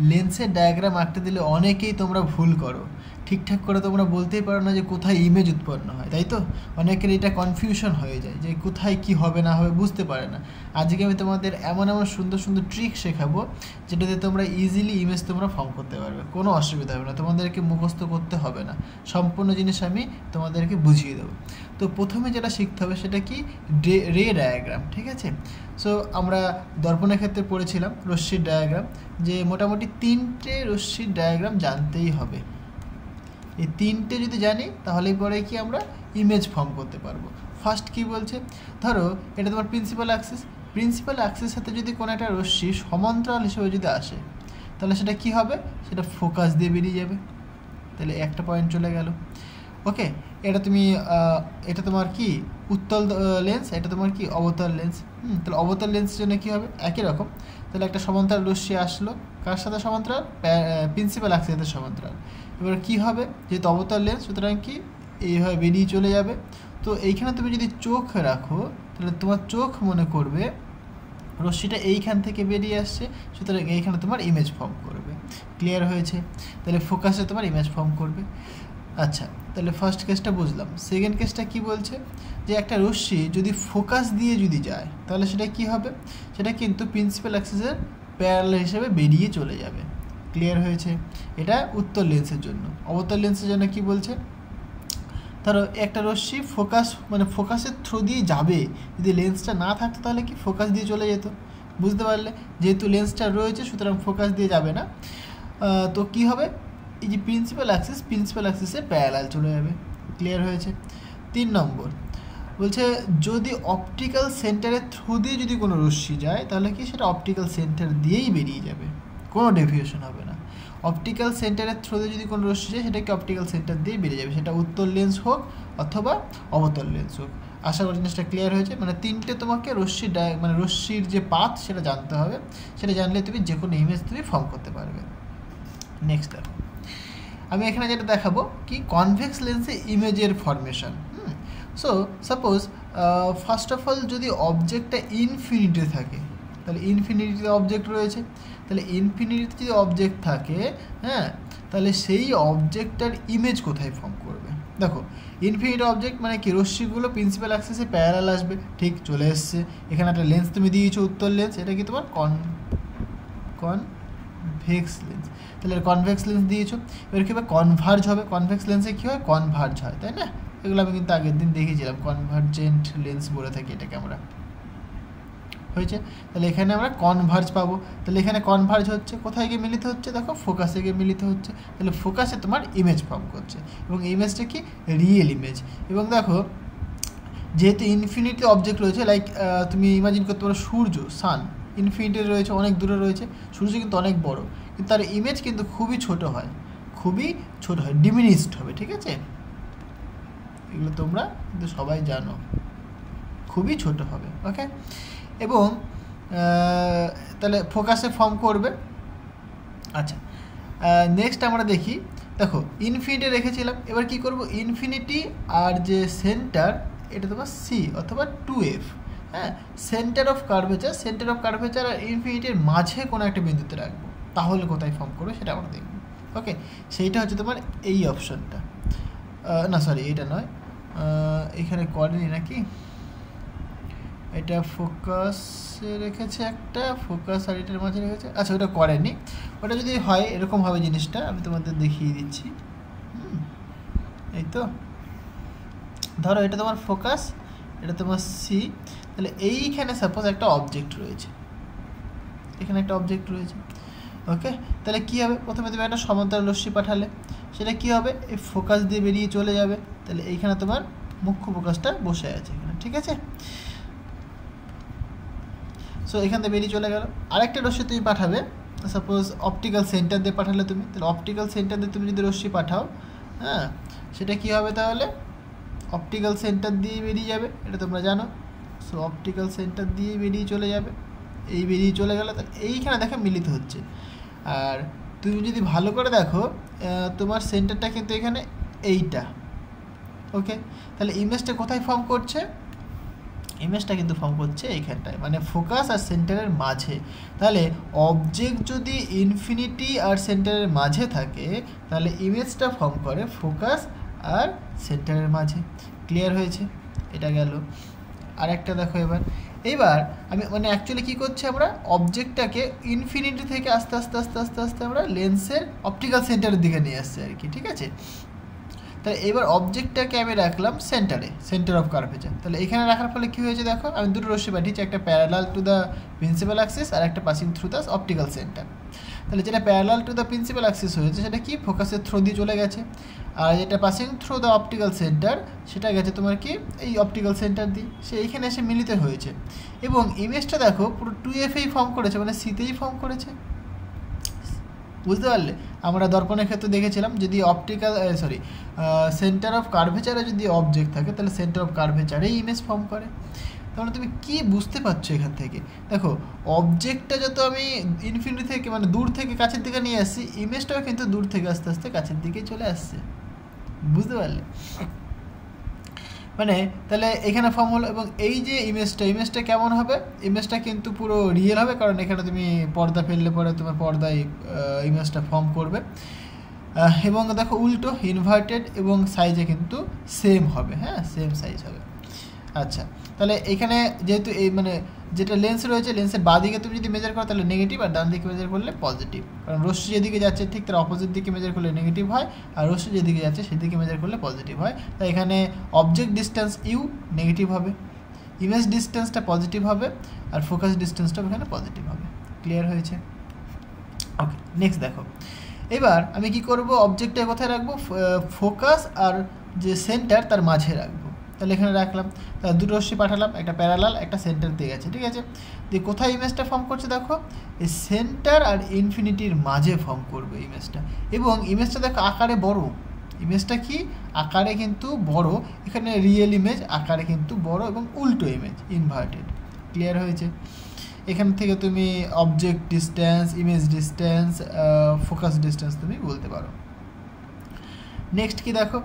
লেন্সের ডায়াগ্রাম আঁকতে দিলে অনেকেই তোমরা ভুল করো, ঠিকঠাক করে তোমরা বলতেই পারো না যে কোথায় ইমেজ উৎপন্ন হয়, তাই তো? অনেকের এটা কনফিউশন হয়ে যায় যে কোথায় কি হবে না হবে বুঝতে পারে না। আজকে আমি তোমাদের এমন এমন সুন্দর সুন্দর ট্রিক শেখাবো যেটাতে তোমরা ইজিলি ইমেজ তোমরা ফর্ম করতে পারবে, কোনো অসুবিধা হবে না, তোমাদেরকে মুখস্থ করতে হবে না, সম্পূর্ণ জিনিস আমি তোমাদেরকে বুঝিয়ে দেবো। তো প্রথমে যেটা শিখতে হবে সেটা কি, রে ডায়াগ্রাম, ঠিক আছে? সো আমরা দর্পণের ক্ষেত্রে পড়েছিলাম রশ্মির ডায়াগ্রাম, যে মোটামুটি 3টে রশ্মির ডায়াগ্রাম জানতেই হবে। এই 3টে যদি জানি তাহলেই পরে কি আমরা ইমেজ ফর্ম করতে পারবো। ফার্স্ট কি বলছে, ধরো এটা তোমার প্রিন্সিপাল অ্যাক্সিস, প্রিন্সিপাল অ্যাক্সিসের সাথে যদি কোনো একটা রশ্মি সমান্তরাল হিসেবে যদি আসে তাহলে সেটা কি হবে, সেটা ফোকাস দিয়ে বেরিয়ে যাবে, তাহলে একটা পয়েন্ট চলে গেল। ওকে, এটা তুমি এটা তোমার কি উত্তল লেন্স, এটা তোমার কি অবতল লেন্স। তাহলে অবতল লেন্সের জন্য কী হবে, একই রকম। তাহলে একটা সমান্তরাল রশ্মি আসলো, কার সাথে সমান্তরাল, প্রিন্সিপাল অ্যাক্সিসের সাথে সমান্তরাল। এবার কী হবে, যেহেতু অবতল লেন্স সুতরাং কি এইভাবে বেরিয়ে চলে যাবে। তো এইখানে তুমি যদি চোখ রাখো তাহলে তোমার চোখ মনে করবে রশ্মিটা এইখান থেকে বেরিয়ে আসছে, সুতরাং এইখানে তোমার ইমেজ ফর্ম করবে। ক্লিয়ার হয়েছে? তাহলে ফোকাসে তোমার ইমেজ ফর্ম করবে। আচ্ছা, তাহলে ফার্স্ট কেসটা বুঝলাম। সেকেন্ড কেসটা কি বলছে, যে একটা রশ্মি যদি ফোকাস দিয়ে যদি যায় তাহলে সেটা কি হবে, সেটা কিন্তু প্রিন্সিপাল অ্যাক্সিসের প্যারালাল হিসেবে বেরিয়ে চলে যাবে। ক্লিয়ার হয়েছে? এটা উত্তল লেন্সের জন্য। অবতল লেন্সের জন্য কি বলছে, ধরো একটা রশ্মি ফোকাস মানে ফোকাসের থ্রু দিয়ে যাবে, যদি লেন্সটা না থাকতো তাহলে কি ফোকাস দিয়ে চলে যেত। বুঝতে পারলে? যেহেতু লেন্সটা রয়েছে সুতরাং ফোকাস দিয়ে যাবে না। তো কি হবে, এই যে প্রিন্সিপাল অ্যাক্সিসে প্যারালাল চলে যাবে। ক্লিয়ার হয়েছে? 3 নম্বর বলছে, যদি অপটিক্যাল সেন্টারের থ্রু দিয়ে যদি কোনো রশ্মি যায় তাহলে কি সেটা অপটিক্যাল সেন্টার দিয়েই বেরিয়ে যাবে, কোনো ডেভিয়েশন হবে না। অপটিক্যাল সেন্টারের থ্রু দিয়ে যদি কোনো রশ্মি যায় সেটাকে অপটিক্যাল সেন্টার দিয়েই বেরিয়ে যাবে, সেটা উত্তল লেন্স হোক অথবা অবতল লেন্স হোক। আশা করি জিনিসটা ক্লিয়ার হয়েছে। মানে 3টে তোমাকে মানে রশ্মির যে পাথ সেটা জানতে হবে, সেটা জানলে তুমি যে কোনো ইমেজ তুমি ফর্ম করতে পারবে। নেক্সট দেখো, আমি এখানে যেটা দেখাবো কি, কনভেক্স লেন্সে ইমেজের formation. So suppose first of all যদি অবজেক্টটা ইনফিনিটি থাকে, তাহলে ইনফিনিটিতে অবজেক্ট রয়েছে, তাহলে ইনফিনিটিতে যদি অবজেক্ট থাকে, হ্যাঁ, তাহলে সেই অবজেক্টটার ইমেজ কোথায় ফর্ম করবে। দেখো ইনফিনিটি অবজেক্ট মানে কি, রশ্মিগুলো প্রিন্সিপাল অ্যাক্সিসে প্যারালাল আসবে, ঠিক চলে এসছে। এখানে একটা লেন্স তুমি দিয়েছো উত্তল লেন্স, এটা কি তোমার কনভেক্স লেন্স, তাহলে কনভেক্স লেন্স দিয়েছো। এবার কী হবে, কনভার্জ হবে। কনভেক্স লেন্সে কী হয়, কনভার্জ হয়, তাই না? এগুলো আমি কিন্তু আগের দিন দেখিয়েছিলাম, কনভার্জেন্ট লেন্স বলে থাকি এটাকে আমরা। হয়েছে? তাহলে এখানে আমরা কনভার্জ পাবো। তাহলে এখানে কনভার্জ হচ্ছে, কোথায় গিয়ে মিলিত হচ্ছে, দেখো ফোকাসে গিয়ে মিলিত হচ্ছে। তাহলে ফোকাসে তোমার ইমেজ ফর্ম করছে, এবং ইমেজটা কি রিয়েল ইমেজ। এবং দেখো যেহেতু ইনফিনিটি অবজেক্ট রয়েছে, লাইক তুমি ইমাজিন করতে পারো সূর্য, সান ইনফিনিটি রয়েছে, অনেক দূরে রয়েছে, সূর্য কিন্তু অনেক বড়, কিন্তু তার ইমেজ কিন্তু খুবই ছোট হয়, ডিমিনিশড হবে, ঠিক আছে? এগুলো তোমরা কিন্তু সবাই জানো, খুবই ছোট হবে। ওকে, এবং তাহলে ফোকাসে ফর্ম করবে। আচ্ছা, নেক্সট আমরা দেখি, দেখো ইনফিনিটি রেখেছিলাম, এবার কি করব, ইনফিনিটি আর যে সেন্টার এটা তোমার সি অথবা 2F, হ্যাঁ, সেন্টার অফ কার্ভেচার আর ইনফিনিটির মাঝে কোনো একটা বিন্দুতে রাখবো, তাহলে কোথায় ফর্ম করবে সেটা আমরা দেখব। ওকে, সেইটা হচ্ছে তোমার এই অপশনটা, না সরি এটা নয়, এখানে করেনি নাকি, এটা ফোকাসে রেখেছে, একটা ফোকাস আর এটার মাঝে রেখেছে, আচ্ছা ওটা করেনি। ওটা যদি হয় এরকম হবে জিনিসটা, আমি তোমাদের দেখিয়ে দিচ্ছি। এই তো ধরো এটা তোমার ফোকাস, এটা তোমার সি, তাহলে এইখানে সাপোজ একটা অবজেক্ট রয়েছে, এখানে একটা অবজেক্ট রয়েছে। ওকে, তাহলে কী হবে, প্রথমে তুমি একটা সমান্তরাল রশ্মি পাঠালে, সেটা কী হবে, এই ফোকাস দিয়ে বেরিয়ে চলে যাবে। তাহলে এইখানে তোমার মুখ্য ফোকাসটা বসে আছে এখানে, ঠিক আছে? সো এখান থেকে বেরিয়ে চলে গেল। আরেকটা রশ্মি তুমি পাঠাবে, সাপোজ অপটিক্যাল সেন্টার দিয়ে পাঠালে তুমি, তাহলে অপটিক্যাল সেন্টার দিয়ে তুমি যদি রশ্মি পাঠাও, হ্যাঁ, সেটা কী হবে, তাহলে অপটিক্যাল সেন্টার দিয়ে বেরিয়ে যাবে, এটা তোমরা জানো। সো অপটিক্যাল সেন্টার দিয়ে বেরিয়ে চলে যাবে, এই বেরিয়ে চলে গেল, তাহলে এইখানে দেখো মিলিত হচ্ছে। আর তুমি যদি ভালো করে দেখো, তোমার সেন্টারটা কিন্তু এখানে এইটা। ওকে, তাহলে ইমেজটা কোথায় ফর্ম করছে, ইমেজটা কিন্তু ফর্ম করছে এইখানটায়, মানে ফোকাস আর সেন্টারের মাঝে। তাহলে অবজেক্ট যদি ইনফিনিটি আর সেন্টারের মাঝে থাকে তাহলে ইমেজটা ফর্ম করে ফোকাস আর সেন্টারের মাঝে। ক্লিয়ার হয়েছে? এটা গেল। আর একটা দেখো এইবার আমি মানে অ্যাকচুয়ালি কী করছি, আমরা অবজেক্টটাকে ইনফিনিটি থেকে আস্তে আস্তে আস্তে আস্তে আস্তে আমরা লেন্সের অপটিক্যাল সেন্টারের দিকে নিয়ে আসছি আর কি, ঠিক আছে? তাহলে এবার অবজেক্টটাকে আমি রাখলাম সেন্টারে, সেন্টার অফ কার্ভেচার। তাহলে এখানে রাখার ফলে কী হয়েছে দেখো, আমি দুটো রশ্মি পাঠিয়েছি, একটা parallel to the principal axis আর একটা passing through the optical centre. তাহলে যেটা parallel to the principal axis হয়েছে সেটা কি ফোকাসের থ্রু দিয়ে চলে গেছে, আর যেটা passing through the optical centre সেটা গেছে তোমার কি এই অপটিক্যাল সেন্টার দিয়ে, সে এইখানে এসে মিলিত হয়েছে। এবং ইমেজটা দেখো পুরো 2F-এই ফর্ম করেছে, মানে সিতেই ফর্ম করেছে। বুঝতে পারলে? আমরা দর্পণের ক্ষেত্রে দেখেছিলাম যদি অপটিক্যাল সেন্টার অফ কার্ভেচারে যদি অবজেক্ট থাকে তাহলে সেন্টার অফ কার্ভেচারেই ইমেজ ফর্ম করে। তাহলে তুমি কি বুঝতে পারছো এখান থেকে? দেখো অবজেক্টটা যত আমি ইনফিনিটি থেকে মানে দূর থেকে কাছের দিকে নিয়ে আসছি, ইমেজটাও কিন্তু দূর থেকে আস্তে আস্তে কাছের দিকে চলে আসছে। বুঝতে পারলে? মানে তাহলে এখানে ফর্ম হলো। এবং এই যে ইমেজটা কেমন হবে? ইমেজটা কিন্তু পুরো রিয়েল হবে, কারণ এখানে তুমি পর্দা ফেললে পরে তোমার পর্দায় ইমেজটা ফর্ম করবে। এবং দেখো উল্টো ইনভার্টেড এবং সাইজে কিন্তু সেম হবে, হ্যাঁ সেম সাইজ হবে। আচ্ছা, তাহলে এখানে যেহেতু এই মানে যেটা লেন্স রয়েছে, লেন্সের বাঁ দিকে তুমি যদি মেজার করো তাহলে নেগেটিভ, আর ডান দিকে মেজার করলে পজিটিভ। কারণ রশ্মি যেদিকে যাচ্ছে ঠিক তার অপোজিট দিকে মেজার করলে নেগেটিভ হয়, আর রশ্মি যেদিকে যাচ্ছে সেদিকে মেজার করলে পজিটিভ হয়। তাই এখানে অবজেক্ট ডিস্টেন্স ইউ নেগেটিভ হবে, ইমেজ ডিস্টেন্সটা পজিটিভ হবে, আর ফোকাস ডিস্টেন্সটা এখানে পজিটিভ হবে। ক্লিয়ার হয়েছে? ওকে, নেক্সট দেখো। এবার আমি কি করব, অবজেক্টটা কোথায় রাখবো? ফোকাস আর যে সেন্টার তার মাঝে রাখবো। তাহলে এখানে রাখলাম, তাহলে দুটো রশ্মি পাঠালাম, একটা প্যারালাল একটা সেন্টার দিয়ে গেছে, ঠিক আছে? দিয়ে কোথায় ইমেজটা ফর্ম করছে দেখো, এই সেন্টার আর ইনফিনিটির মাঝে ফর্ম করবে ইমেজটা। এবং ইমেজটা দেখো আকারে বড়, ইমেজটা কি আকারে কিন্তু বড়, এখানে রিয়েল ইমেজ আকারে কিন্তু বড় এবং উল্টো ইমেজ ইনভার্টেড। ক্লিয়ার হয়েছে? এখান থেকে তুমি object distance, image distance, focus distance তুমি বলতে পারো। নেক্সট কি দেখো,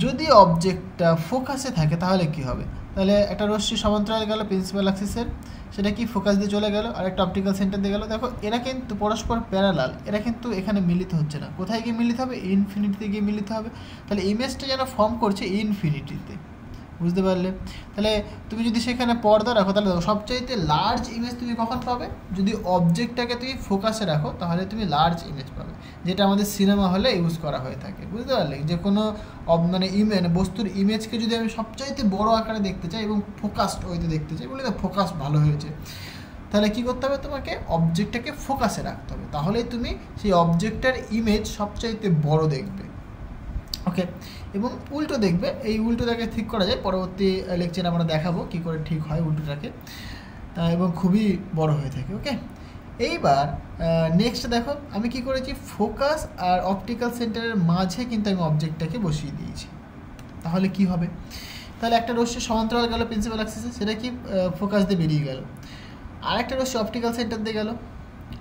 যদি অবজেক্টটা ফোকাসে থাকে তাহলে কি হবে? তাহলে একটা রশ্মি সমান্তরাল গেল প্রিন্সিপাল অ্যাক্সিসের, সেটা কি ফোকাস দিয়ে চলে গেল, আর একটা অপটিক্যাল সেন্টার দিয়ে গেল। দেখো এরা কিন্তু পরস্পর প্যারালাল, এরা কিন্তু এখানে মিলিত হচ্ছে না। কোথায় গিয়ে মিলিত হবে? ইনফিনিটিতে গিয়ে মিলিত হবে। তাহলে ইমেজটা যেন ফর্ম করছে ইনফিনিটিতে। বুঝতে পারলে? তাহলে তুমি যদি সেখানে পর্দা রাখো তাহলে সবচাইতে লার্জ ইমেজ তুমি কখন পাবে? যদি অবজেক্টটাকে তুমি ফোকাসে রাখো তাহলে তুমি লার্জ ইমেজ পাবে, যেটা আমাদের সিনেমা হলে ইউজ করা হয়ে থাকে। বুঝতে পারলে? যে কোনো মানে বস্তুর ইমেজকে যদি আমি সবচাইতে বড় আকারে দেখতে চাই এবং ফোকাসড ওইতে দেখতে চাই, বলে ফোকাস ভালো হয়েছে, তাহলে কী করতে হবে? তোমাকে অবজেক্টটাকে ফোকাসে রাখতে হবে, তাহলেই তুমি সেই অবজেক্টটার ইমেজ সবচাইতে বড় দেখবে। ওকে, এবং উল্টো দেখবে, এই উল্টোটাকে ঠিক করা যায়, পরবর্তী লেকচারে আমরা দেখাবো কী করে ঠিক হয় উল্টোটাকে, এবং খুবই বড় হয়ে থাকে। ওকে, এইবার নেক্সট দেখো আমি কি করেছি, ফোকাস আর অপটিক্যাল সেন্টারের মাঝে কিন্তু আমি অবজেক্টটাকে বসিয়ে দিয়েছি। তাহলে কি হবে? তাহলে একটা রশ্মি সমান্তরাল গেল প্রিন্সিপাল অ্যাক্সিসে, সেটা কি ফোকাস দিয়ে বেরিয়ে গেল, আর একটা রশ্মি অপটিক্যাল সেন্টার দিয়ে গেল,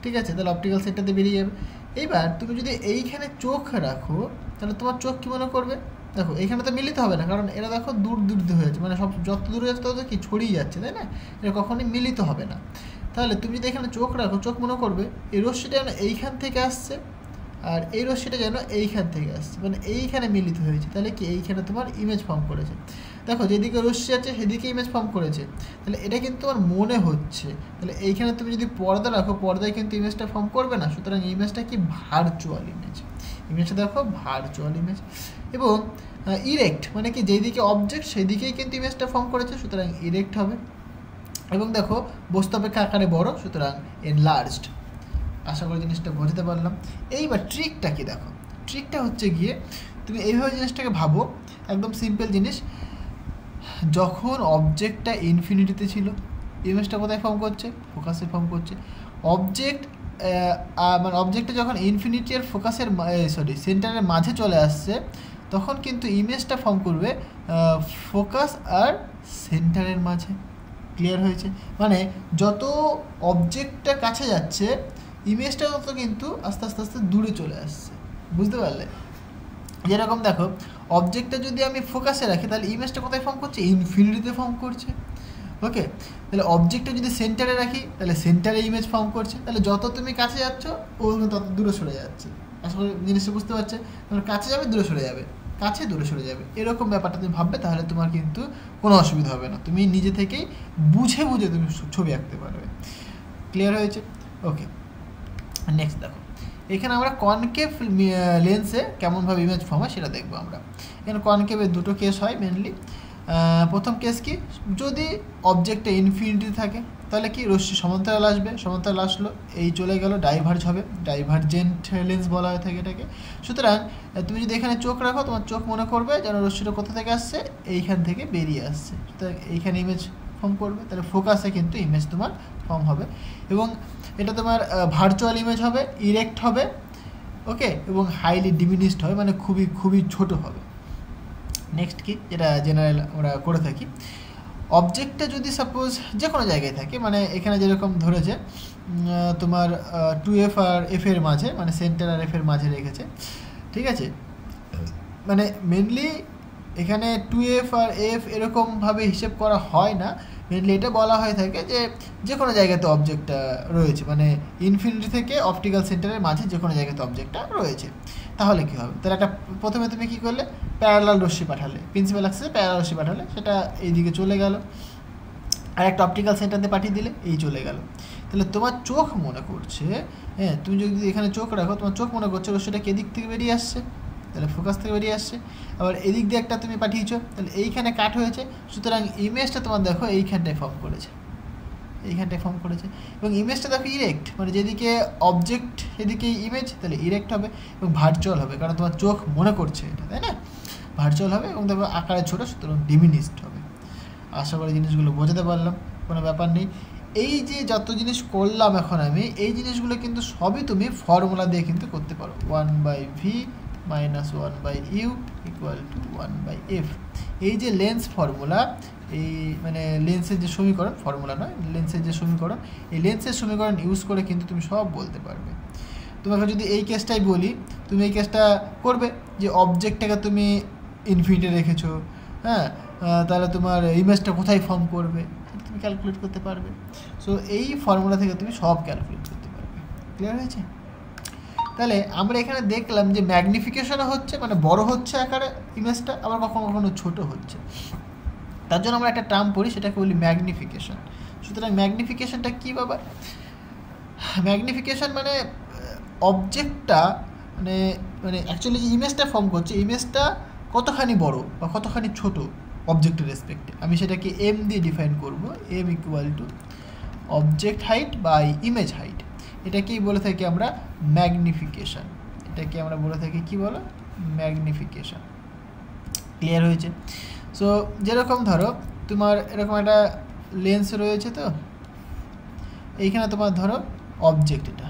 ঠিক আছে? তাহলে অপটিক্যাল সেন্টার দিয়ে বেরিয়ে যাবে। এইবার তুমি যদি এইখানে চোখ রাখো তাহলে তোমার চোখ কী মনে করবে? দেখো এখানে তো মিলিত হবে না, কারণ এরা দেখো দূর দূর হয়েছে, মানে সব যত দূরে যাচ্ছে তত কি ছড়িয়ে যাচ্ছে, তাই না? এটা কখনোই মিলিত হবে না। তাহলে তুমি যদি এখানে চোখ রাখো, চোখ মনে করবে এই রশ্মিটা যেন এইখান থেকে আসছে, আর এই রশ্মিটা যেন এইখান থেকে আসছে, মানে এইখানে মিলিত হয়েছে। তাহলে কি এইখানে তোমার ইমেজ ফর্ম করেছে। দেখো যেদিকে রশ্মি আছে সেদিকে ইমেজ ফর্ম করেছে, তাহলে এটা কিন্তু তোমার মনে হচ্ছে। তাহলে এইখানে তুমি যদি পর্দা রাখো, পর্দায় কিন্তু ইমেজটা ফর্ম করবে না, সুতরাং ইমেজটা কি ভার্চুয়াল ইমেজ। ইমেজটা দেখো ভার্চুয়াল ইমেজ। এবং ইরেক্ট মানে কি যেদিকে অবজেক্ট সেদিকেই কিন্তু ইমেজটা ফর্ম করেছে, সুতরাং ইরেক্ট হবে। এবং দেখো বস্তু অপেক্ষা আকারে বড়, সুতরাং এনলার্জড। আশা করি জিনিসটা বোঝাতে পারলাম। এইবার ট্রিকটা কি দেখো, ট্রিকটা হচ্ছে গিয়ে তুমি এইভাবে জিনিসটাকে ভাবো, একদম সিম্পল জিনিস। যখন অবজেক্টটা ইনফিনিটিতে ছিল, ইমেজটা কোথায় ফর্ম করছে? ফোকাসে ফর্ম করছে। অবজেক্ট মানে অবজেক্টটা যখন ইনফিনিটি আর ফোকাসের সেন্টারের মাঝে চলে আসছে, তখন কিন্তু ইমেজটা ফর্ম করবে ফোকাস আর সেন্টারের মাঝে। ক্লিয়ার হয়েছে? মানে যত অবজেক্টটা কাছে যাচ্ছে ইমেজটা তত কিন্তু আস্তে আস্তে আস্তে দূরে চলে আসছে। বুঝতে পারলে? যেরকম দেখো অবজেক্টটা যদি আমি ফোকাসে রাখি তাহলে ইমেজটা কোথায় ফর্ম করছে? ইনফিনিটিতে ফর্ম করছে। ওকে, তাহলে অবজেক্টটা যদি সেন্টারে রাখি তাহলে সেন্টারে ইমেজ ফর্ম করছে, তাহলে যত তুমি কাছে যাচ্ছ ও তত দূরে সরে যাচ্ছে। আসলে জিনিসটা বুঝতে পারছে, তোমার কাছে যাবে দূরে সরে যাবে, কাছে দূরে সরে যাবে, এরকম ব্যাপারটা তুমি ভাববে, তাহলে তোমার কিন্তু কোনো অসুবিধা হবে না, তুমি নিজে থেকেই বুঝে বুঝে তুমি ছবি আঁকতে পারবে। ক্লিয়ার হয়েছে? ওকে, নেক্সট দেখো, এখানে আমরা কনকেভ লেন্সে কেমনভাবে ইমেজ ফর্ম হয় সেটা দেখবো আমরা। এখানে কনকেভের দুটো কেস হয় মেনলি। প্রথম কেস কি, যদি অবজেক্টটা ইনফিনিটি থাকে তাহলে কি রশ্মি সমান্তরাল আসবে, সমান্তরাল আসলো এই চলে গেল, ডাইভার্জ হবে, ডাইভার্জেন্ট লেন্স বলা হয়ে থাকে এটাকে। সুতরাং তুমি যদি এখানে চোখ রাখো, তোমার চোখ মনে করবে যেন রশ্মিটা কোথা থেকে আসছে, এইখান থেকে বেরিয়ে আসছে, সুতরাং এইখানে ইমেজ ফর্ম করবে, তাহলে ফোকাসে কিন্তু ইমেজ তোমার ফর্ম হবে, এবং এটা তোমার ভার্চুয়াল ইমেজ হবে, ইরেক্ট হবে, ওকে, এবং হাইলি ডিমিনিশড হবে, মানে খুবই খুবই ছোট হবে। নেক্সট কি, যেটা জেনারেল আমরা করে থাকি, অবজেক্টটা যদি সাপোজ যে কোনো জায়গায় থাকে, মানে এখানে যেরকম ধরেছে তোমার 2F আর F এর মাঝে, মানে সেন্টার আর F এর মাঝে রেখেছে, ঠিক আছে, মানে মেনলি এখানে 2F আর F এরকমভাবে হিসেব করা হয় না, মেনলি এটা বলা হয়ে থাকে যে যে কোনো জায়গাতে অবজেক্টটা রয়েছে, মানে ইনফিনিটি থেকে অপটিক্যাল সেন্টারের মাঝে যে কোনো জায়গাতে অবজেক্টটা রয়েছে। তাহলে কী হবে, তাহলে একটা প্রথমে তুমি কী করলে, প্যারালাল রশ্মি পাঠালে, প্রিন্সিপাল অ্যাক্সিসে প্যারালাল রশ্মি পাঠালে, সেটা এইদিকে চলে গেল, আর একটা অপটিক্যাল সেন্টারতে পাঠিয়ে দিলে, এই চলে গেল। তাহলে তোমার চোখ মনে করছে, হ্যাঁ, তুমি যদি এখানে চোখ রাখো, তোমার চোখ মনে করছে রশ্মিটা এদিক থেকে বেরিয়ে আসছে, তাহলে ফোকাস থেকে বেরিয়ে আসছে, আবার এদিক দিয়ে একটা তুমি পাঠিয়েছো, তাহলে এইখানে কাট হয়েছে, সুতরাং ইমেজটা তোমার দেখো এইখানটায় ফর্ম করেছে, এইখানটায় ফর্ম করেছে, এবং ইমেজটা দেখো ইরেক্ট, মানে যেদিকে অবজেক্ট সেদিকে ইমেজ, তাহলে ইরেক্ট হবে এবং ভার্চুয়াল হবে, কারণ তোমার চোখ মনে করছে এটা, তাই না, ভার্চুয়াল হবে, এবং দেখো আকারে ছোটো, সুতরাং ডিমিনিশড হবে। আশা করি জিনিসগুলো বোঝাতে পারলাম, কোনো ব্যাপার নেই। এই যে যত জিনিস করলাম এখন আমি, এই জিনিসগুলো কিন্তু সবই তুমি ফর্মুলা দিয়ে কিন্তু করতে পারো, 1/v - 1/u = 1/f। এই যে লেন্স ফর্মুলা, এই মানে লেন্সের যে সমীকরণ, ফর্মুলা নয়, লেন্সের যে সমীকরণ, এই লেন্সের সমীকরণ ইউজ করে কিন্তু তুমি সব বলতে পারবে। তোমাকে যদি এই কেসটাই বলি, তুমি এই কেসটা করবে যে অবজেক্টটাকে তুমি ইনফিনিটি রেখেছো, হ্যাঁ, তাহলে তোমার ইমেজটা কোথায় ফর্ম করবে সেটা তুমি ক্যালকুলেট করতে পারবে। সো এই ফর্মুলা থেকে তুমি সব ক্যালকুলেট করতে পারবে। ক্লিয়ার হয়েছে? তাহলে আমরা এখানে দেখলাম যে ম্যাগনিফিকেশনও হচ্ছে, মানে বড় হচ্ছে আকারে ইমেজটা, আবার কখনো কখনো ছোটো হচ্ছে। তার জন্য আমরা একটা টার্ম পড়ি, সেটাকে বলি ম্যাগনিফিকেশন। সুতরাং ম্যাগনিফিকেশনটা কী বাবা? ম্যাগনিফিকেশন মানে অবজেক্টটা মানে মানে অ্যাকচুয়ালি যে ইমেজটা ফর্ম করছে, ইমেজটা কতখানি বড় বা কতখানি ছোট অবজেক্টের রেসপেক্টে, আমি সেটাকে এম দিয়ে ডিফাইন করব, M = object height by image height. এটাকেই বলে থাকি আমরা ম্যাগনিফিকেশন, এটাকে আমরা বলে থাকি কি বলো, ম্যাগনিফিকেশন। ক্লিয়ার হয়েছে? সো যেরকম ধরো তোমার এরকম একটা লেন্স রয়েছে, তো এইখানে তোমার ধরো অবজেক্ট এটা,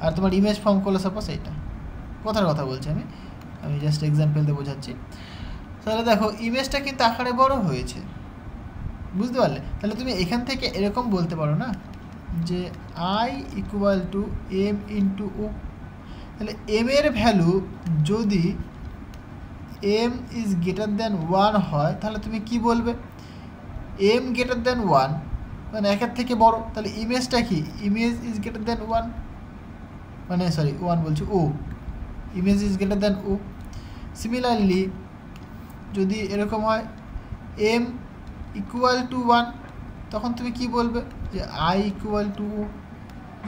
আর তোমার ইমেজ ফর্ম করলো সাপোজ এইটা, কথার কথা বলছি আমি জাস্ট এক্সাম্পল দিয়ে বোঝাচ্ছি। তাহলে দেখো ইমেজটা কিন্তু আকারে বড় হয়েছে, বুঝতে পারলে? তাহলে তুমি এখান থেকে এরকম বলতে পারো না যে I = m × o। তাহলে m এর ভ্যালু যদি m > 1 হয়, তাহলে তুমি কি বলবে, m > 1 মানে একের থেকে বড়, তাহলে ইমেজটা কি, ইমেজ > 1, মানে সরি 1 বলছি, ও, ইমেজ > o। সিমিলারলি যদি এরকম হয় m = 1, তখন তুমি কি বলবে যে I = o।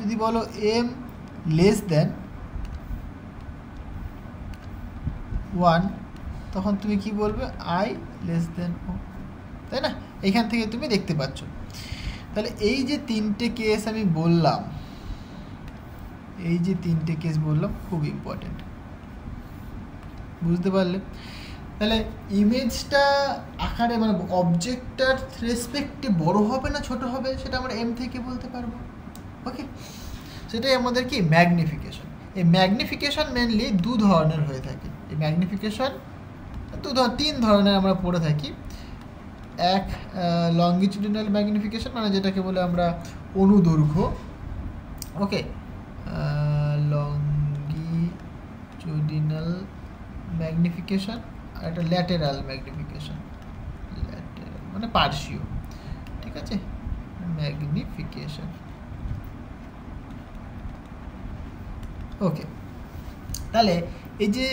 যদি বলো m < 1, তখন তুমি কি বলবে I < o, তাই না? এখান থেকে তুমি দেখতে পাচ্ছ। তাহলে এই যে তিনটে কেস আমি বললাম, এই যে তিনটে কেস বললাম খুব ইম্পর্টেন্ট, বুঝতে পারলে? তাহলে ইমেজটা আকারে মানে অবজেক্টটার রেসপেক্টে বড় হবে না ছোট হবে, সেটা আমরা এম থেকে বলতে পারবো। ওকে, সেটাই আমাদের কি ম্যাগনিফিকেশন। এই ম্যাগনিফিকেশন মেনলি দু ধরনের হয়ে থাকে। এই ম্যাগনিফিকেশন তিন ধরনের আমরা পড়ে থাকি। এক লঙ্গিটিউডিনাল ম্যাগনিফিকেশন, মানে যেটাকে বলে আমরা অনুদৈর্ঘ্য, ওকে, লঙ্গিটিউডিনাল ম্যাগনিফিকেশন, আর একটা ল্যাটেরাল ম্যাগনিফিকেশন, ল্যাটেরাল মানে পার্শ্বীয়, ঠিক ঠিক আছে, ম্যাগনিফিকেশন। ওকে, তাহলে এই যে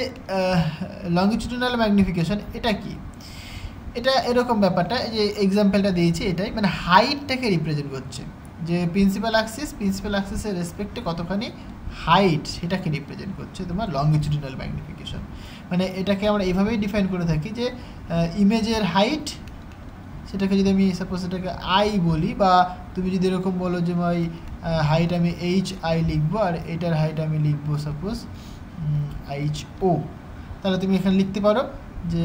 লঙ্গিটিউডিনাল ম্যাগনিফিকেশন এটা কি? এটা এরকম ব্যাপারটা, যে এক্সাম্পলটা দিয়েছি এটাই, মানে হাইটটাকে রিপ্রেজেন্ট করছে, যে প্রিন্সিপাল অ্যাক্সিসের রেসপেক্টে কতখানি হাইট সেটাকে রিপ্রেজেন্ট করছে তোমার লঙ্গিটিউডিনাল ম্যাগনিফিকেশন। মানে এটাকে আমরা এইভাবেই ডিফাইন করে থাকি যে ইমেজের হাইট, সেটাকে যদি আমি সাপোজ এটাকে আই বলি, বা তুমি যদি এরকম বলো যে ভাই হাইট আমি HI লিখবো আর এটার হাইট আমি লিখবো সাপোজ HO, তাহলে তুমি এখানে লিখতে পারো যে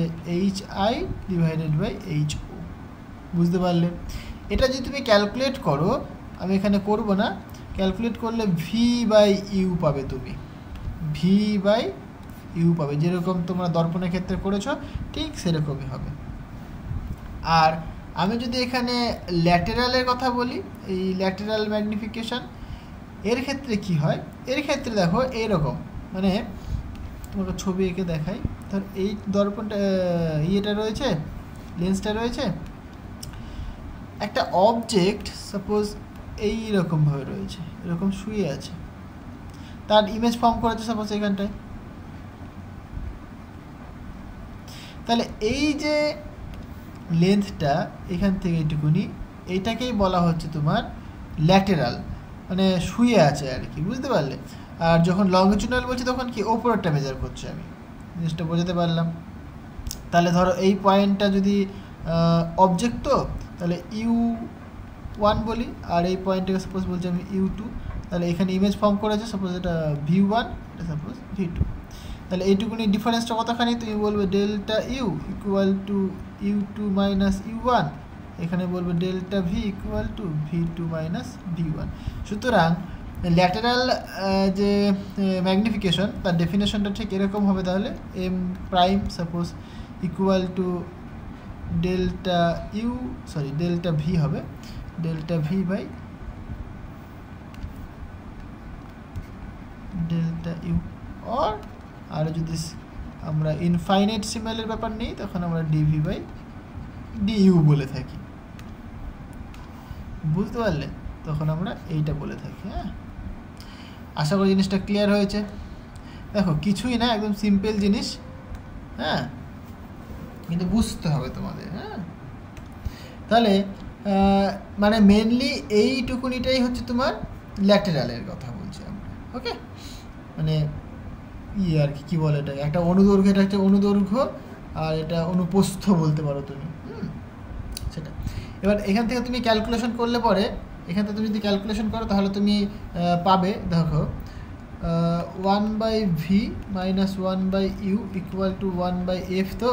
HI ডিভাইডেড বাই HO। বুঝতে পারলে? এটা যদি তুমি ক্যালকুলেট করো, আমি এখানে করব না, ক্যালকুলেট করলে V/U পাবে, তুমি V/U পাবে, যেরকম তোমরা দর্পণের ক্ষেত্রে করেছো ঠিক সেরকমই হবে। আর আমি যদি এখানে ল্যাটেরালের কথা বলি, এই ল্যাটেরাল ম্যাগনিফিকেশন এর ক্ষেত্রে কি হয়, এর ক্ষেত্রে দেখো এইরকম, মানে তোমাকে ছবি এঁকে দেখাই, ধর এই দর্পণটা ইয়েটা রয়েছে, লেন্সটা রয়েছে, একটা অবজেক্ট সাপোজ এইরকমভাবে রয়েছে, এরকম শুয়ে আছে, তার ইমেজ ফর্ম করেছে সাপোজ এখানটায়। তাহলে এই যে লেন্থটা এখান থেকে এইটুকুনি, এইটাকেই বলা হচ্ছে তোমার ল্যাটেরাল, মানে শুয়ে আছে আর কি, বুঝতে পারলে? আর যখন লঙ্গিটিউডিনাল বলছি তখন কি ওপরেরটা মেজার করছি, আমি জিনিসটা বোঝাতে পারলাম। তাহলে ধরো এই পয়েন্টটা যদি অবজেক্ট, তো তাহলে U1 বলি, আর এই পয়েন্টটাকে সাপোজ বলছি আমি U2, তাহলে এখানে ইমেজ ফর্ম করেছে সাপোজ এটা V1, এটা সাপোজ V2, তাহলে এইটুকুনি ডিফারেন্সটা কতখানি, তুমি বলবে delta U equal to U2 minus U1, এখানে বলবে delta V equal to V2 minus V1। সুতরাং ল্যাটেরাল যে ম্যাগনিফিকেশন তার ডেফিনেশনটা ঠিক এরকম হবে, তাহলে M prime suppose equal to delta V হবে, delta V by delta U. আর যদি আমরা ইনফাইনাইট সিমেলের ব্যাপার নেই, তখন আমরা dV/du বলে থাকি, বুঝতে পারলে? তখন আমরা এইটা বলে থাকি। হ্যাঁ, আশা করি জিনিসটা ক্লিয়ার হয়েছে। দেখো কিছুই না, একদম সিম্পল জিনিস, হ্যাঁ, কিন্তু বুঝতে হবে তোমাদের। হ্যাঁ, তাহলে মানে মেনলি এইটুকুনিটাই হচ্ছে তোমার ল্যাটেরালের কথা বলছি আমরা। ওকে, মানে আর কি বলে, এটা একটা অনুদৈর্ঘ্য, এটা হচ্ছে অনুদৈর্ঘ্য, আর এটা অনুপ্রস্থ বলতে পারো তুমি। সেটা এবার এখান থেকে তুমি ক্যালকুলেশন করলে পরে, এখান থেকে তুমি যদি ক্যালকুলেশন করো তাহলে তুমি পাবে, দেখো 1/v minus 1/u equal to 1/f। তো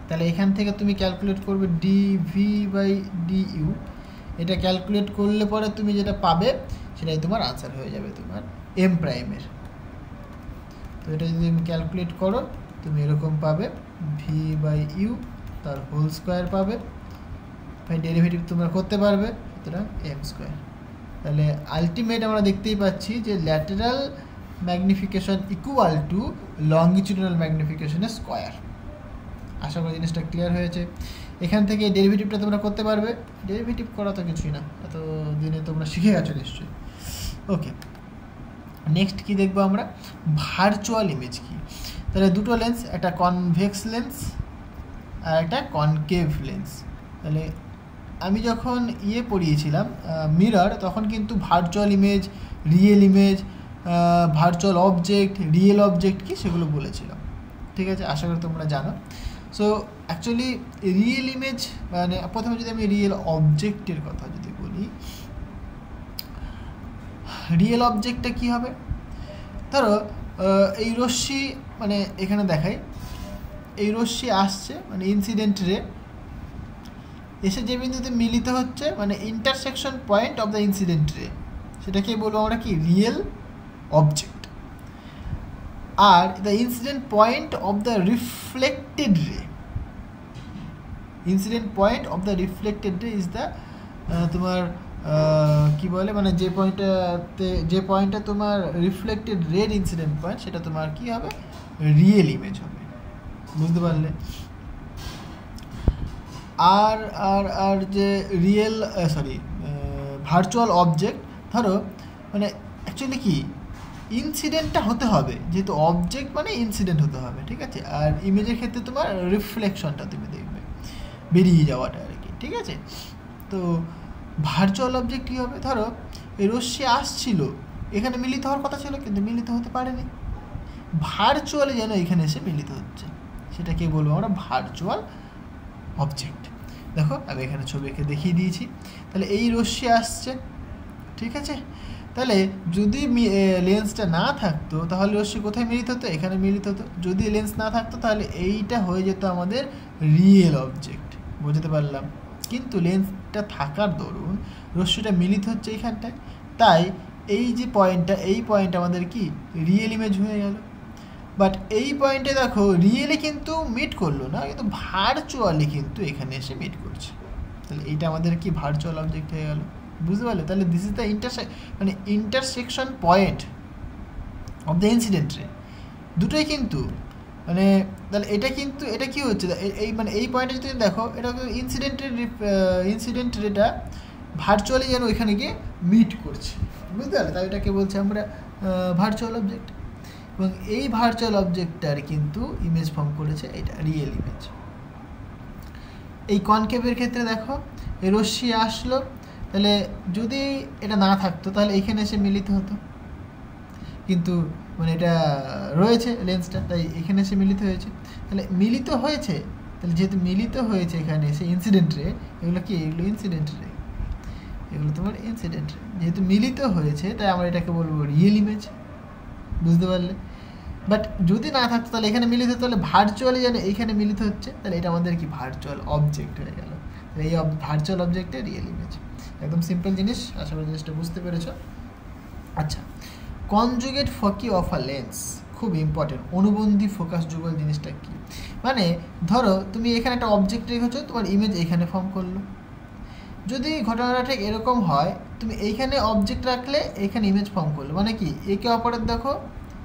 তাহলে এখান থেকে তুমি ক্যালকুলেট করবে dV/du, এটা ক্যালকুলেট করলে পরে তুমি যেটা পাবে সেটাই তোমার আনসার হয়ে যাবে তোমার M প্রাইমের। তো এটা যদি তুমি ক্যালকুলেট করো তুমি এরকম পাবে V/u তার হোল স্কোয়ার পাবে, ভাই ডেরিভেটিভ তোমরা করতে পারবে, সুতরাং M²। তাহলে আলটিমেট আমরা দেখতেই পাচ্ছি যে lateral magnification equal to longitudinal ম্যাগনিফিকেশনের স্কোয়ার। আশা করি জিনিসটা ক্লিয়ার হয়েছে। এখান থেকে ডেরিভেটিভটা তোমরা করতে পারবে, ডেরিভেটিভ করা তো কিছুই না, এত দিনে তোমরা শিখে গেছো নিশ্চয়ই। ওকে, নেক্সট কি দেখবো আমরা, ভার্চুয়াল ইমেজ কি। তাহলে দুটো লেন্স, একটা কনভেক্স লেন্স আর একটা কনকেভ লেন্স। তাহলে আমি যখন পড়িয়েছিলাম মিরর, তখন কিন্তু virtual image, real image, virtual object, real object কি সেগুলো বলেছিলাম। ঠিক আছে, আশা করি তোমরা জানো। সো অ্যাকচুয়ালি রিয়েল ইমেজ মানে, প্রথমে যদি আমি রিয়েল অবজেক্টের কথা যদি বলি, রিয়েল অবজেক্টটা কী হবে, ধরো এই রশ্মি, মানে এখানে দেখাই, এই রশ্মি আসছে মানে ইনসিডেন্ট রে, এসে যে বিন্দুতে মিলিত হচ্ছে মানে intersection point of the incident ray, সেটাকে বলবো আমরা কি রিয়েল অবজেক্ট। আর the incident point of the reflected ray, incident point of the reflected ray is the তোমার কি বলে, মানে যে পয়েন্টে তোমার রিফ্লেক্টেড রের ইনসিডেন্ট পয়েন্ট, সেটা তোমার কি হবে, রিয়েল ইমেজ হবে। বুঝতে পারলে? আর আর আর যে রিয়েল ভার্চুয়াল অবজেক্ট, ধরো মানে অ্যাকচুয়ালি কি ইনসিডেন্টটা হতে হবে, যেহেতু অবজেক্ট মানে ইনসিডেন্ট হতে হবে, ঠিক আছে। আর ইমেজের ক্ষেত্রে তোমার রিফ্লেকশনটা তুমি দেখবে, বেরিয়ে যাওয়াটা আর কি, ঠিক আছে। তো ভার্চুয়াল অবজেক্ট কী হবে, ধরো এই রশ্মি আসছিল, এখানে মিলিত হওয়ার কথা ছিল কিন্তু মিলিত হতে পারেনি, ভার্চুয়ালি যেন এখানে এসে মিলিত হচ্ছে, সেটাকে বলবো আমরা ভার্চুয়াল অবজেক্ট। দেখো আমি এখানে ছবি এঁকে দেখিয়ে দিয়েছি। তাহলে এই রশ্মি আসছে, ঠিক আছে। তাহলে যদি লেন্সটা না থাকতো তাহলে রশ্মি কোথায় মিলিত হতো, এখানে মিলিত হতো। যদি লেন্স না থাকতো তাহলে এইটা হয়ে যেত আমাদের রিয়েল অবজেক্ট, বুঝতে পারলাম। কিন্তু লেন্সটা থাকার দরুন রশ্মিটা মিলিত হচ্ছে এইখানটায়, তাই এই যে পয়েন্টটা, এই পয়েন্ট আমাদের কি রিয়েল ইমেজ হয়ে গেল। বাট এই পয়েন্টে দেখো রিয়েলি কিন্তু মিট করলো না, কিন্তু ভার্চুয়ালি কিন্তু এখানে এসে মিট করছে। তাহলে এইটা আমাদের কি ভার্চুয়াল অবজেক্ট হয়ে গেল, বুঝতে পারলে। তাহলে this is the intersection point of the incident রে, দুটোই কিন্তু মানে তাহলে এটা কিন্তু এটা কি হচ্ছে, এই মানে এই পয়েন্টে যদি দেখো এটা ইনসিডেন্ট রেটা ভার্চুয়ালি যেন ওইখানে গিয়ে মিট করছে, বুঝতে পারলে। তাই এটাকে বলছি আমরা ভার্চুয়াল অবজেক্ট। এবং এই ভার্চুয়াল অবজেক্টটার কিন্তু ইমেজ ফর্ম করেছে এটা রিয়েল ইমেজ। এই কনকেভের ক্ষেত্রে দেখো এই রশ্মি আসলো, তাহলে যদি এটা না থাকতো তাহলে এখানে এসে মিলিত হতো, কিন্তু মানে এটা রয়েছে লেন্সটা, তাই এখানে এসে মিলিত হয়েছে। তাহলে মিলিত হয়েছে, তাহলে যেহেতু মিলিত হয়েছে এখানে এসে ইনসিডেন্ট রে, এগুলো কি, এগুলো ইনসিডেন্ট রে, এগুলো তোমার ইনসিডেন্ট রে। যেহেতু মিলিত হয়েছে তাই আমরা এটাকে বলবো রিয়েল ইমেজ, বুঝতে পারলে। বাট যদি না থাকতো তাহলে এখানে মিলিত হতো, তাহলে ভার্চুয়ালি যেন এইখানে মিলিত হচ্ছে, তাহলে এটা আমাদের কি ভার্চুয়াল অবজেক্ট হয়ে গেল। এই ভার্চুয়াল অবজেক্টের রিয়েল ইমেজ, একদম সিম্পল জিনিস, আশা করি জিনিসটা বুঝতে পেরেছো। আচ্ছা, conjugate foci of a lens, খুব ইম্পর্টেন্ট। অনুবন্ধী ফোকাস যুগল জিনিসটা কি, মানে ধরো তুমি এখানে একটা অবজেক্ট রেখেছো, তোমার ইমেজ এখানে ফর্ম করলো। যদি ঘটনাটা ঠিক এরকম হয়, তুমি এইখানে অবজেক্ট রাখলে এখানে ইমেজ ফর্ম করলো, মানে কি একে অপরের দেখো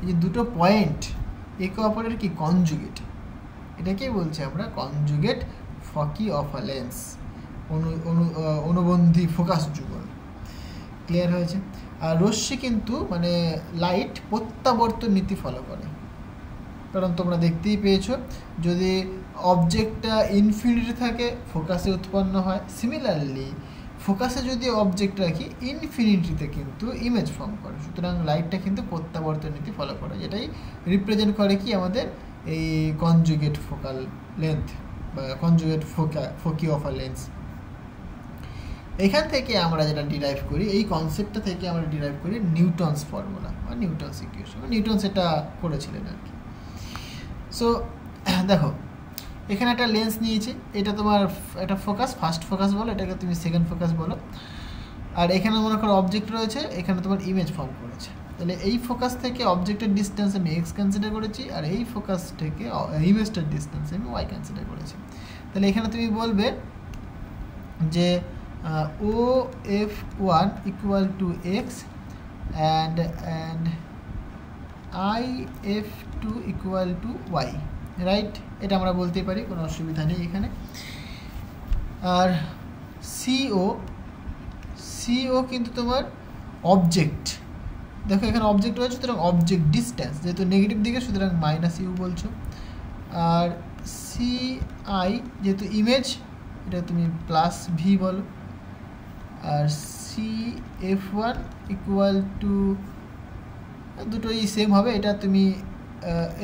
এই যে দুটো পয়েন্ট একে অপরের কি কনজুগেট, এটাকেই বলছি আমরা conjugate foci of a lens, অনুবন্ধী ফোকাস যুগল। ক্লিয়ার হয়েছে। আর রশ্মি কিন্তু মানে লাইট প্রত্যাবর্তন নীতি ফলো করে, কারণ তোমরা দেখতেই পেয়েছো যদি অবজেক্টটা ইনফিনিটি থাকে ফোকাসে উৎপন্ন হয়, সিমিলারলি ফোকাসে যদি অবজেক্ট রাখি ইনফিনিটিতে কিন্তু ইমেজ ফর্ম করে। সুতরাং লাইটটা কিন্তু প্রত্যাবর্তন নীতি ফলো করে, যেটাই রিপ্রেজেন্ট করে কি আমাদের এই কনজুগেট ফোকাল লেন্থ বা conjugate foci of a lens. এখান থেকে আমরা যেটা ডিরাইভ করি, এই কনসেপ্টটা থেকে আমরা ডিরাইভ করি নিউটনস ফর্মুলা বা নিউটনস ইকুয়েশন, নিউটন সেটা করেছিলেন আর কি। সো দেখো এখানে একটা লেন্স নিয়েছি, এটা তোমার একটা ফোকাস, ফার্স্ট ফোকাস বলো, এটাকে তুমি সেকেন্ড ফোকাস বলো। আর এখানে মনে করো অবজেক্ট রয়েছে, এখানে তোমার ইমেজ ফর্ম করেছে। তাহলে এই ফোকাস থেকে অবজেক্টের ডিস্টেন্স আমি এক্স কনসিডার করেছি, আর এই ফোকাস থেকে ইমেজটার ডিস্টেন্স আমি ওয়াই কনসিডার করেছি। তাহলে এখানে তুমি বলবে যে OF1 equal to x and IF2 equal to y, right. এটা আমরা বলতে পারি, কোনো অসুবিধা নেই এখানে। আর CO কিন্তু তোমার অবজেক্ট, দেখো এখানে অবজেক্ট রয়েছে, সুতরাং অবজেক্ট ডিস্টেন্স যেহেতু নেগেটিভ দিকে সুতরাং -u বলছো। আর CI যেহেতু ইমেজ, এটা তুমি +v বলো। আর CF1 ইকুয়াল টু, দুটোই সেম হবে, এটা তুমি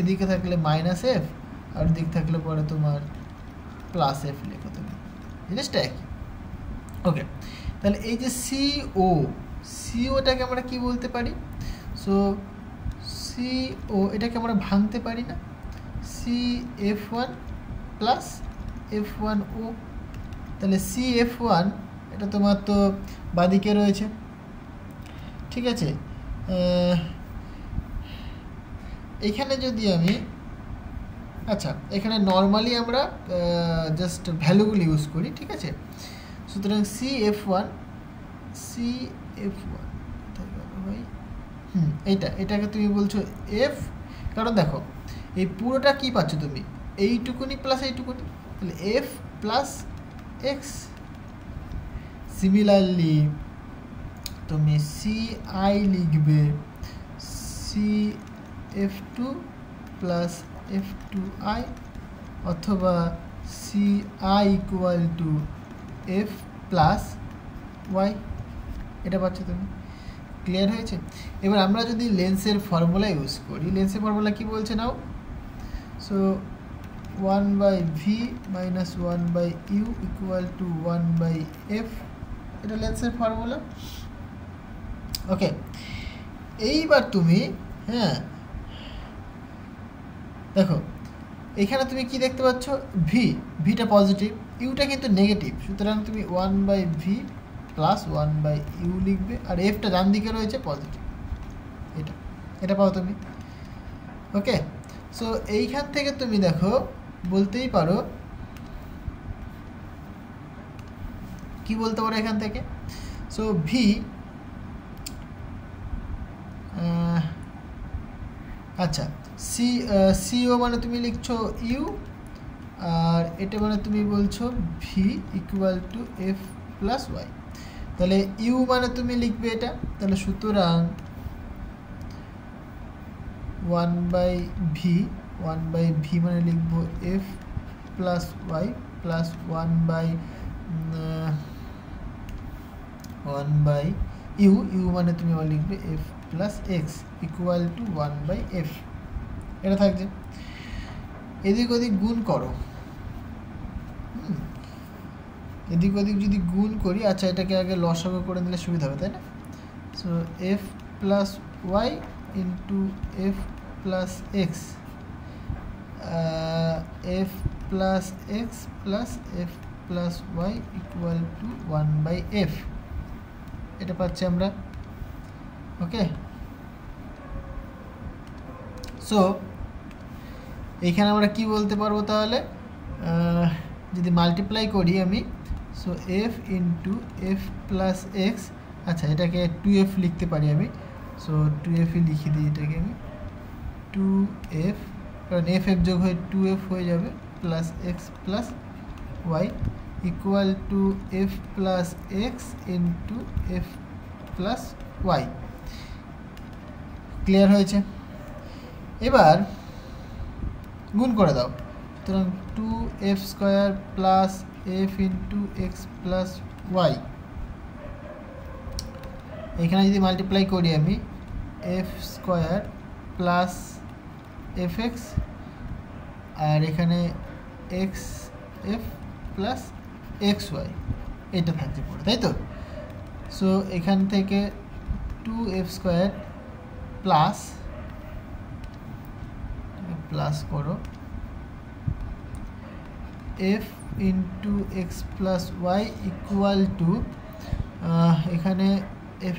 এদিকে থাকলে -f আর দিক থাকলে পরে তোমার +f লেখো তুমি, জিনিসটা একই। ওকে, তাহলে এই যে COটাকে আমরা কি বলতে পারি, সো CO এটাকে আমরা ভাঙতে পারি না, CF1 প্লাস F1O। তাহলে CF1 এটা তোমার তো বাদিকে রয়েছে, ঠিক আছে। এখানে যদি আমি, আচ্ছা এখানে নর্মালি আমরা জাস্ট ভ্যালুগুলো ইউজ করি, ঠিক আছে। সুতরাং CF1 ভাই এটাকে তুমি বলছো F, কারণ দেখো এই পুরোটা কি পাচ্ছ তুমি, এইটুকুনি প্লাস এইটুকুনি, তাহলে F প্লাস এক্স। সিমিলারলি তুমি সি আই লিখবে C F two plus F two I, অথবা C I equal to F plus Y. এটা পাচ্ছ তুমি। ক্লিয়ার হয়েছে? এবার আমরা যদি লেন্সের ফর্মুলা ইউজ করি, লেন্সের ফর্মুলা কি বলছে নাও? So 1/v minus 1/u equal to 1/f, এটা লেন্সের ফর্মুলা। ওকে, এইবার তুমি দেখো এখানে তুমি কি দেখতে পাচ্ছ? ভিটা পজিটিভ, ইউটা কিন্তু নেগেটিভ, সুতরাং তুমি 1/v প্লাস 1/u লিখবে, আর এফটা ডান দিকে রয়েছে পজিটিভ, এটা পাও তুমি। ওকে, সো এইখান থেকে তুমি দেখো বলতেই পারো, কি বলতে পারো এখান থেকে? সো ভি, আচ্ছা সিও মানে তুমি লিখছো ইউ, আর এটা মানে তুমি বলছো V equal to F plus Y. তাহলে ইউ মানে তুমি লিখবে এটা, তাহলে সুতরাং 1/v মানে লিখবো এফ প্লাস ওয়াই প্লাস 1/ইউ, ইউ মানে তুমি লিখবে F plus X equal to 1/f। এটা থাকছে। এদিক ওদিক গুণ করো, এদিক ওদিক যদি গুণ করি, আচ্ছা এটাকে আগে লসাগু করে নিলে সুবিধা হবে, তাই না? So F plus Y into F plus X, F plus X plus F plus Y equal to 1/f, এটা পাচ্ছি আমরা। ওকে, সো এইখানে আমরা কি বলতে পারবো তাহলে? যদি মাল্টিপ্লাই করি আমি, so F into F plus x, আচ্ছা এটাকে 2f লিখতে পারি আমি, সো 2f-ই লিখে দিই এটাকে আমি, 2f, কারণ এফ যোগ হয়ে 2f হয়ে যাবে, plus X plus Y equal to F plus X into F plus Y. Clear হয়েছে? এবার গুণ করে দাও, সুতরাং 2f² plus F into X plus Y, এখানে যদি মাল্টিপ্লাই করি আমি, f² প্লাস এফ এক্স, আর এখানে X F plus X Y, এটা থাকছে পড়ে, তাই তো? সো এখান থেকে 2f² প্লাস করো F into X plus Y equal to, এখানে f²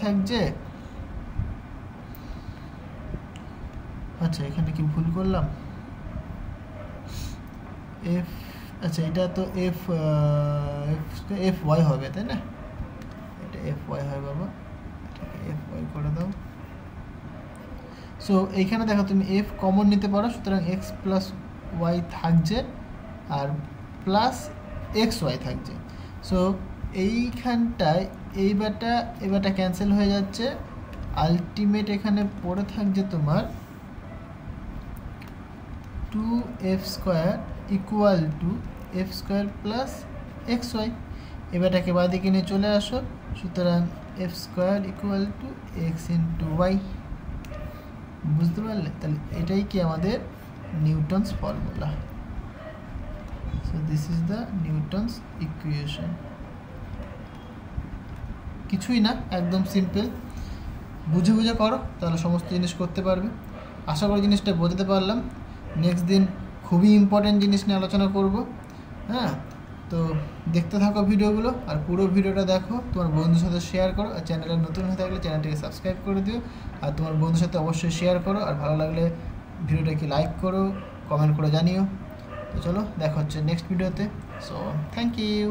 থাকছে, আচ্ছা এখানে কি ভুল করলাম? এফ, আচ্ছা এটা তো এফ ওয়াই হবে, তাই না? এটা এফ ওয়াই হয় বাবা, এটাকে এফ ওয়াই করে দাও। সো এইখানে দেখো তুমি এফ কমন নিতে পারো, সুতরাং এক্স প্লাস ওয়াই থাকছে আর প্লাস এক্স ওয়াই থাকছে। সো এইখানটায় এবারটা ক্যান্সেল হয়ে যাচ্ছে, আলটিমেট এখানে পড়ে থাকছে তোমার 2f² equal to f² plus X Y. এবারটাকে বাদিকে নিয়ে চলে আসো, সুতরাং f² equal to X into Y. বুঝতে পারলে? তাহলে এটাই কি আমাদের Newton's formula. So this is the Newton's equation. কিছুই না, একদম সিম্পল। বুঝে বুঝে করো, তাহলে সমস্ত জিনিস করতে পারবে। আশা করি জিনিসটা বোঝাতে পারলাম। নেক্সট দিন খুবই ইম্পর্টেন্ট জিনিস নিয়ে আলোচনা করব। হ্যাঁ, তো দেখতে থাকো ভিডিওগুলো, আর পুরো ভিডিওটা দেখো, তোমার বন্ধুর সাথে শেয়ার করো, আর চ্যানেলে নতুন হয়ে থাকলে চ্যানেলটিকে সাবস্ক্রাইব করে দিও, আর তোমার বন্ধুর সাথে অবশ্যই শেয়ার করো, আর ভালো লাগলে ভিডিওটাকে লাইক করো, কমেন্ট করে জানিও। তো চলো দেখা হচ্ছে নেক্সট ভিডিওতে। So thank you.